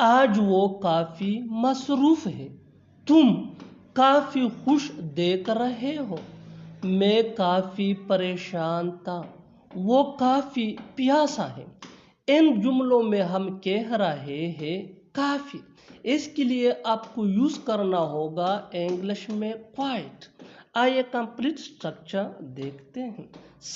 آج وہ کافی مصروف ہے. تم کافی خوش دیکھ رہے ہو. میں کافی پریشان تھا. وہ کافی پیاسا ہے. ان جملوں میں ہم کہہ رہے ہیں کافی. اس کے لیے آپ کو یوز کرنا ہوگا انگلش میں quite. آئیے کمپلیٹ اسٹرکچر دیکھتے ہیں.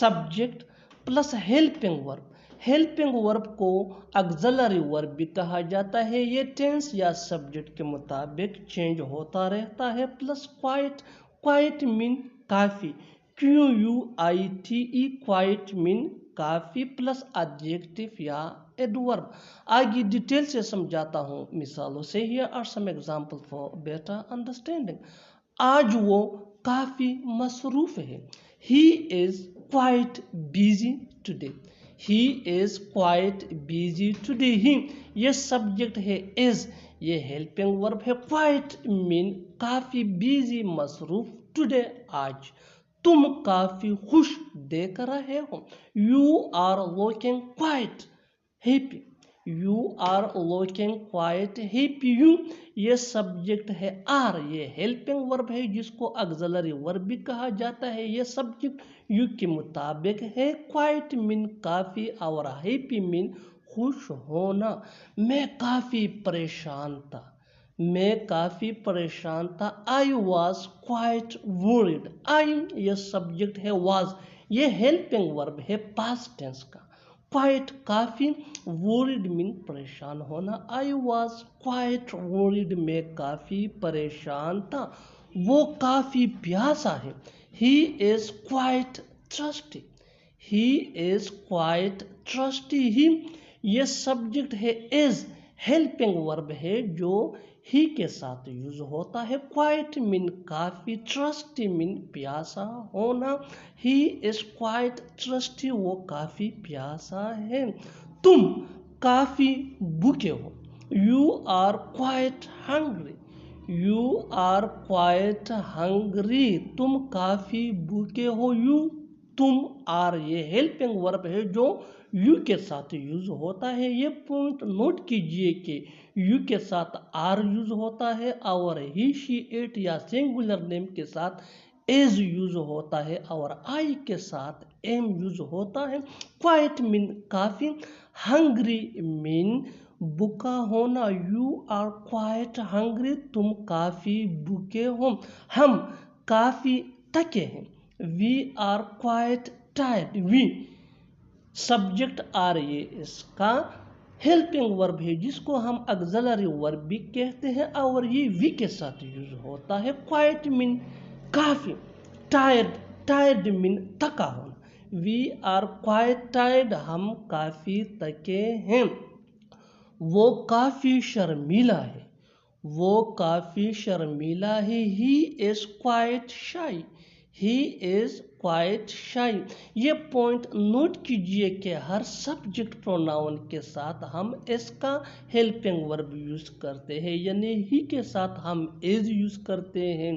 سبجیکٹ پلس ہیلپنگ ورب. ہیلپنگ ورب کو آگزیلری ورب بھی کہا جاتا ہے. یہ ٹینس یا سبجیکٹ کے مطابق چینج ہوتا رہتا ہے. Plus quite. quite مین کافی. QUITE quite مین کافی پلس ایڈجیکٹو یا ایڈورب. آگے ڈیٹیل سے سمجھاتا ہوں مثالوں سے. Here are some examples for better understanding. آج وہ کافی مصروف ہے. He is quite busy today. He is quite busy today. He یہ سبجیکٹ ہے is. یہ ہیلپنگ ورب ہے. quite مین کافی, busy مصروف, today آج. تم کافی خوش دیکھ رہے ہو. You are looking quite happy. You are looking quite happy. You یہ سبجیکٹ ہے are. یہ ہیلپنگ ورب ہے جس کو آگزیلری ورب بھی کہا جاتا ہے. یہ سبجیکٹ you کے مطابق ہے. quite مین کافی اور happy مین خوش ہونا. میں کافی پریشان تھا. میں کافی پریشان تھا. I was quite worried. I یہ سبجیکٹ ہے was. یہ ہیلپنگ ورب ہے past tense کا. quite کافی, worried مین پریشان ہونا. I was quite worried. میں کافی پریشان تھا. وہ کافی پیاسا ہے. He is quite thirsty. He is quite thirsty. He یہ سبجیکٹ ہے is. ہیلپنگ ورب ہے جو ہی کے ساتھ یوز ہوتا ہے. quite مین کافی, thirsty مین پیاسا ہونا. He is quite thirsty. وہ کافی پیاسا ہے. تم کافی بھوکے ہو. You are quite hungry. You are quite hungry. تم کافی بھوکے ہو. You تم are یہ ہیلپنگ ورب ہے جو یو کے ساتھ یوز ہوتا ہے. یہ پوائنٹ نوٹ کیجئے کہ یو کے ساتھ آر یوز ہوتا ہے اور ہی شی اٹ یا سنگولر نیم کے ساتھ ایز یوز ہوتا ہے اور آئی کے ساتھ ایم یوز ہوتا ہے. quite مین کافی, hungry مین بھوکا ہونا. You are quite hungry. تم کافی بھوکے ہو. ہم کافی تھکے ہیں. We are quite tired. We subject are یہ اس کا ہیلپنگ ورب ہے جس کو ہم آگزیلری ورب بھی کہتے ہیں اور یہ وی کے ساتھ یوز ہوتا ہے. quite مین کافی, tired مین تھکا ہونا. We are quite tired. ہم کافی تھکے ہیں. وہ کافی شرمیلا ہے. وہ کافی شرمیلا ہے. He is quite shy. He is quite shy. یہ پوائنٹ نوٹ کیجئے کہ ہر سبجیکٹ پروناؤن کے ساتھ ہم اس کا ہیلپنگ ورب یوز کرتے ہیں. یعنی ہی کے ساتھ ہم is یوز کرتے ہیں.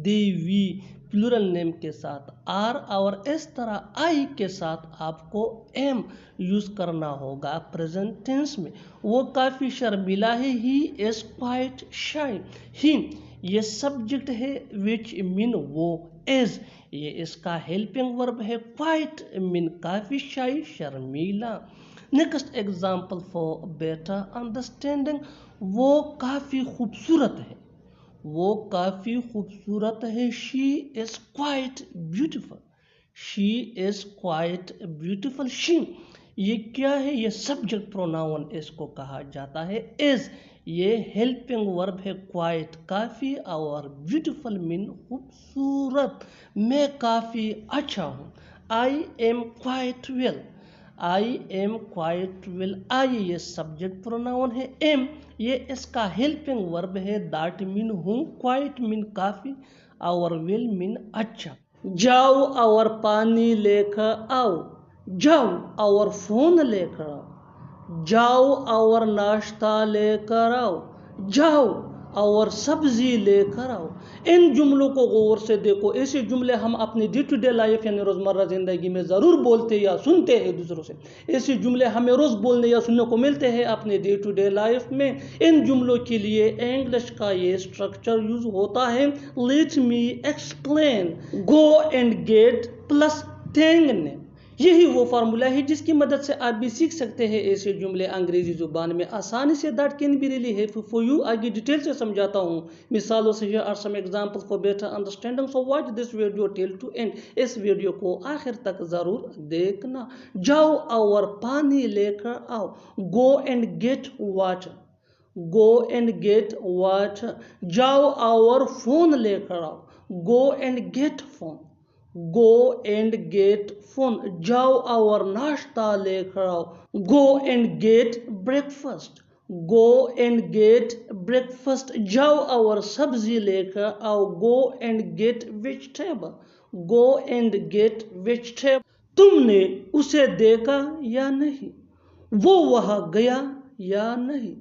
they we پلورل نیم کے ساتھ are اور اس طرح آئی کے ساتھ آپ کو am یوز کرنا ہوگا پریزنٹ ٹینس میں. وہ کافی شرمیلا ہے. He is quite shy. He یہ سبجیکٹ ہے which مین وہ is. یہ اس کا ہیلپنگ ورب ہے. quite مین کافی, shy شرمیلا. Next example for better understanding. وہ کافی خوبصورت ہے. وہ کافی خوبصورت ہے. She is quite beautiful. She is quite beautiful. She یہ کیا ہے؟ یہ سبجیکٹ پروناؤن اس کو کہا جاتا ہے. is یہ ہیلپنگ ورب ہے. quite کافی اور beautiful مین خوبصورت. میں کافی اچھا ہوں. I am quite well. I am quite well. I یہ سبجیکٹ پروناؤن ہے. am یہ اس کا ہیلپنگ ورب ہے. that مین ہوں. quite مین کافی اور well مین اچھا. جاؤ اور پانی لے کر آؤ. جاؤ اور فون لے کر آؤ. جاؤ اور ناشتہ لے کر آؤ. جاؤ और सब्जी लेकर आओ। इन जुमलों को गौर से देखो। ऐसे जुमले हम अपनी डे टू डे लाइफ यानी रोज़मर्रा ज़िंदगी में ज़रूर बोलते या सुनते हैं दूसरों से। ऐसे जुमले हमें रोज़ बोलने या सुनने को मिलते हैं अपने डे टू डे लाइफ में। इन जुमलों के लिए इंग्लिश का ये स्ट्रक्चर यूज होता है, let me explain. Go and get plus टेंगने, यही वो फार्मूला है जिसकी मदद से आप भी सीख सकते हैं ऐसे जुमले अंग्रेजी जुबान में आसानी से। That can be really helpful for you. आगे डिटेल से समझाता हूँ मिसालों से। Here are some examples for better understanding, so watch this video till to end. इस वीडियो को आखिर तक जरूर देखना। जाओ और पानी लेकर आओ। Go and get water. Go and get water. जाओ और फोन लेकर आओ। Go and get phone. Go and get phone. जाओ और नाश्ता लेकर आओ। Go and get breakfast. Go and get breakfast. जाओ और सब्जी लेकर आओ। Go and get vegetable. Go and get vegetable. तुमने उसे देखा या नहीं? वो वहां गया या नहीं?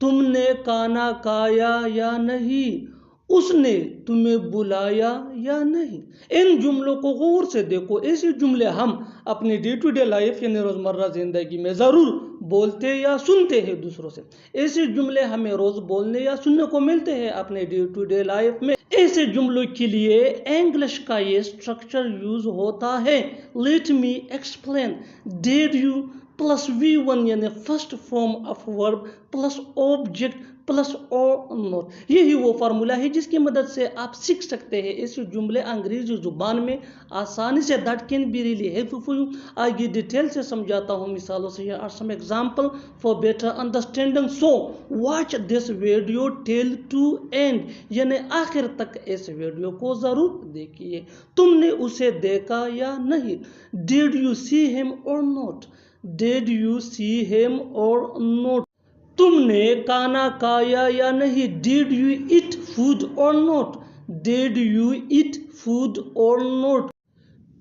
तुमने खाना खाया या नहीं? उसने तुम्हें बुलाया या नहीं? इन जुमलों को गौर से देखो। ऐसे जुमले हम अपनी डे टू डे लाइफ यानी रोजमर्रा जिंदगी में जरूर बोलते या सुनते हैं दूसरों से। ऐसे जुमले हमें रोज बोलने या सुनने को मिलते हैं अपने डे टू डे लाइफ में। ऐसे जुमलों के लिए इंग्लिश का ये स्ट्रक्चर यूज होता है, let me explain. Did you plus V1 यानी first form of verb plus object plus और नोट। यही वो फार्मूला है जिसकी मदद से आप सीख सकते हैं ऐसे जुमले अंग्रेजी जुबान में आसानी से। That can be really helpful for you. आगे डिटेल से समझाता हूँ मिसालों से। Here are some example for better understanding, so watch this video till to end, यानी आखिर तक इस वीडियो को जरूर देखिए। तुमने उसे देखा या नहीं? Did you see him or not? Did you see him or not? तुमने खाना खाया या नहीं? डिड यू ईट फूड और not? Did you eat food और नॉट?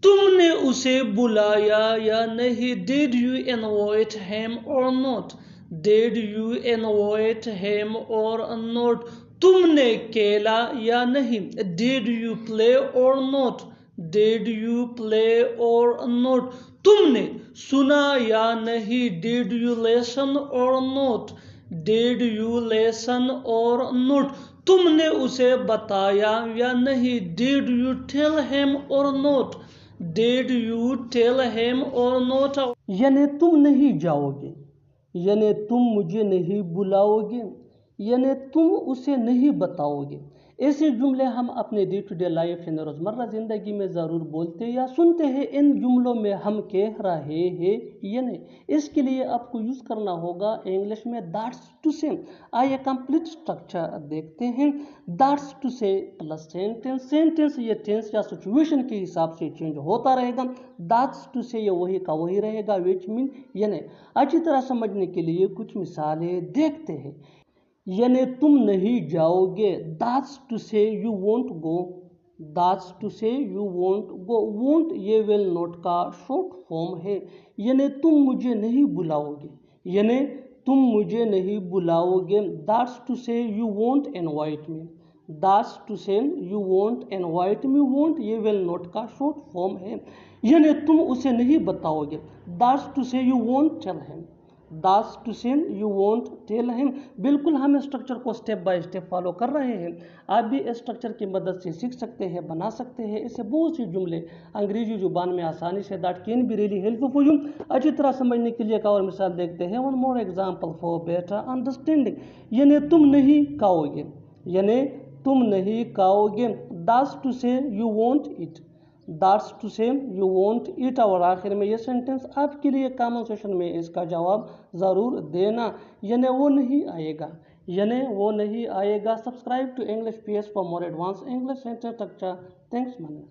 तुमने उसे बुलाया या नहीं? Did you invite him or not? Did you invite him or not? तुमने खेला या नहीं? डिड यू प्ले और नॉट? डिड यू प्ले और नॉट? तुमने सुना या नहीं? Did you listen or not? Did you listen or not? तुमने उसे बताया या नहीं? Did you tell him or not? Did you tell him or not? यानी तुम नहीं जाओगे, यानी तुम मुझे नहीं बुलाओगे, यानी तुम उसे नहीं बताओगे। ऐसे जुमले हम अपने डे टू डे लाइफ यानी रोज़मर्रा ज़िंदगी में ज़रूर बोलते या सुनते हैं। इन जुमलों में हम कह रहे हैं यानी, इसके लिए आपको यूज़ करना होगा इंग्लिश में दैट्स टू से। आइए कंप्लीट स्ट्रक्चर देखते हैं। दैट्स टू से प्लस सेंटेंस। सेंटेंस ये टेंस या सिचुएशन के हिसाब से चेंज होता रहेगा। दैट्स टू से ये वही का वही रहेगा, विच मीन यानी। अच्छी तरह समझने के लिए कुछ मिसालें देखते हैं। यानी तुम नहीं जाओगे। That's to say you won't go. That's to say you won't go. Won't ये विल नॉट का शॉर्ट फॉर्म है। यानी तुम मुझे नहीं बुलाओगे, यानी तुम मुझे नहीं बुलाओगे। That's to say you won't invite me. That's to say you won't invite me. Won't ये विल नॉट का शॉर्ट फॉर्म है। यानी तुम उसे नहीं बताओगे। That's to say you won't tell him. That's to say you won't tell him. बिल्कुल हम स्ट्रक्चर को स्टेप बाय स्टेप फॉलो कर रहे हैं। आप भी इस स्ट्रक्चर की मदद से सीख सकते हैं, बना सकते हैं इससे बहुत सी जुमले अंग्रेजी जुबान में आसानी से। That can be really helpful for you. अच्छी तरह समझने के लिए एक और मिसाल देखते हैं। One more example for better understanding. यानी तुम नहीं खाओगे, यानी तुम नहीं खाओगे। That's to say you won't eat. That's to say you won't eat. और आखिर में ये सेंटेंस आपके लिए कमेंट सेक्शन में इसका जवाब ज़रूर देना। यानी वो नहीं आएगा, यानी वो नहीं आएगा। Subscribe to English PS for more advance English sentence structure. Thanks man.